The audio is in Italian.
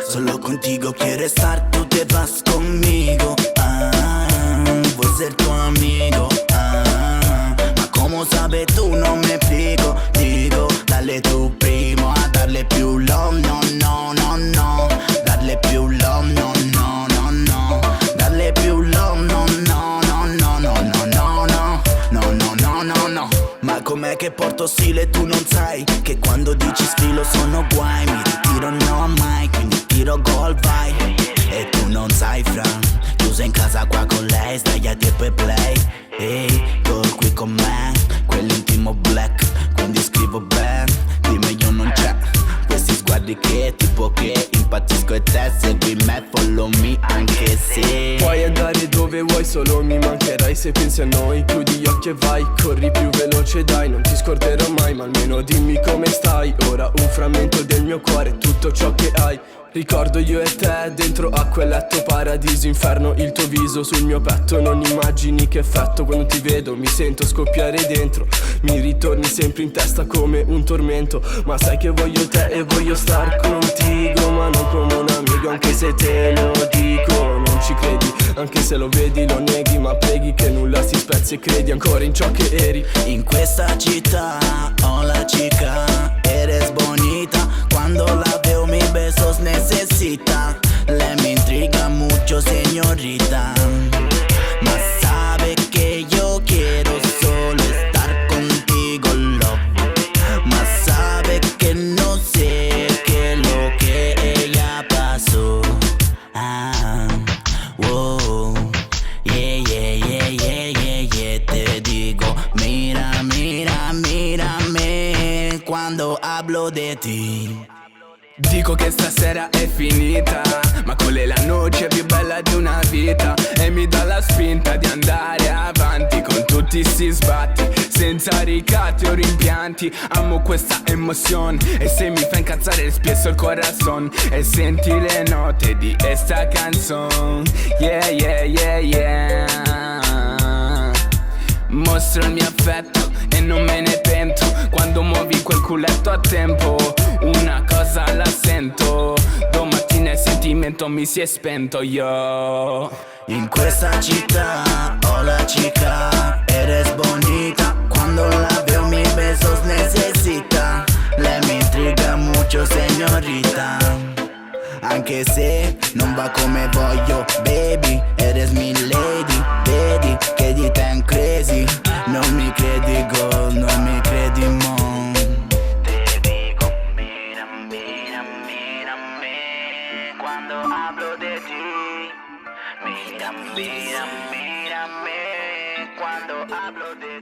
Solo contigo quiero estar, tú te vas conmigo. Voy a ser tu amigo. Ma como sabes tú no me explico. Digo, dale tu primo a darle più love. No, no, no, no. Darle più love, no, no, no, no. Darle più love, no, no, no, no, no, no, no, no. No, no, no, no, no. Ma com'è che porto stile e tu non sai che quando dici sfilo sono guai. Mi ritiro no mai, quindi tiro gol vai. E tu non sai fra, chiusa in casa qua con lei, sdraiati e poi play. Ehi, gol qui con me, quell'intimo black, quindi scrivo bene, dimmi io non c'è. Questi sguardi che tipo che impazzisco e te segui me, follow me anche se puoi andare dove vuoi, solo mi mancherai se pensi a noi. Chiudi gli occhi e vai, corri più veloce dai. Non ti scorderò mai, ma almeno dimmi come stai. Ora un frammento del mio cuore, tutto ciò che hai. Ricordo io e te dentro a quel letto, paradiso, inferno, il tuo viso sul mio petto. Non immagini che effetto quando ti vedo, mi sento scoppiare dentro. Mi ritorni sempre in testa come un tormento. Ma sai che voglio te e voglio star contigo, ma non come un amico, anche se te lo dico. Non ci credi, anche se lo vedi lo neghi, ma preghi che nulla si spezzi e credi ancora in ciò che eri. In questa città ho la chica, eres bonita. Cuando la veo mi besos necesita. Le me intriga mucho señorita. Ma sabe que yo quiero solo estar contigo, love. Ma sabe que no sé qué es lo que ella pasó. Wow. Yeah, yeah, yeah, yeah, yeah, yeah. Te digo, mira, mira, mírame cuando hablo de ti. Dico che stasera è finita, ma quella è la noce più bella di una vita. E mi dà la spinta di andare avanti con tutti sti sbatti, senza ricatti o rimpianti. Amo questa emozione e se mi fa incazzare spesso il corazon. E senti le note di esta canzone. Yeah, yeah, yeah, yeah. Mostro il mio affetto e non me ne pento. Quando muovi quel culetto a tempo, una cosa la sento. Domattina il sentimento mi si è spento, yo. In questa città ho la chica, eres bonita. Cuando la veo mi besos necesita. Le me intriga mucho señorita. Anche se non va come voglio, baby, eres mi lady. Vedi che di te crazy. Non mi credi go, non mi credi mo. Te dico, mira, mira, mírame cuando hablo de ti. Mira, mira, mírame cuando hablo de ti.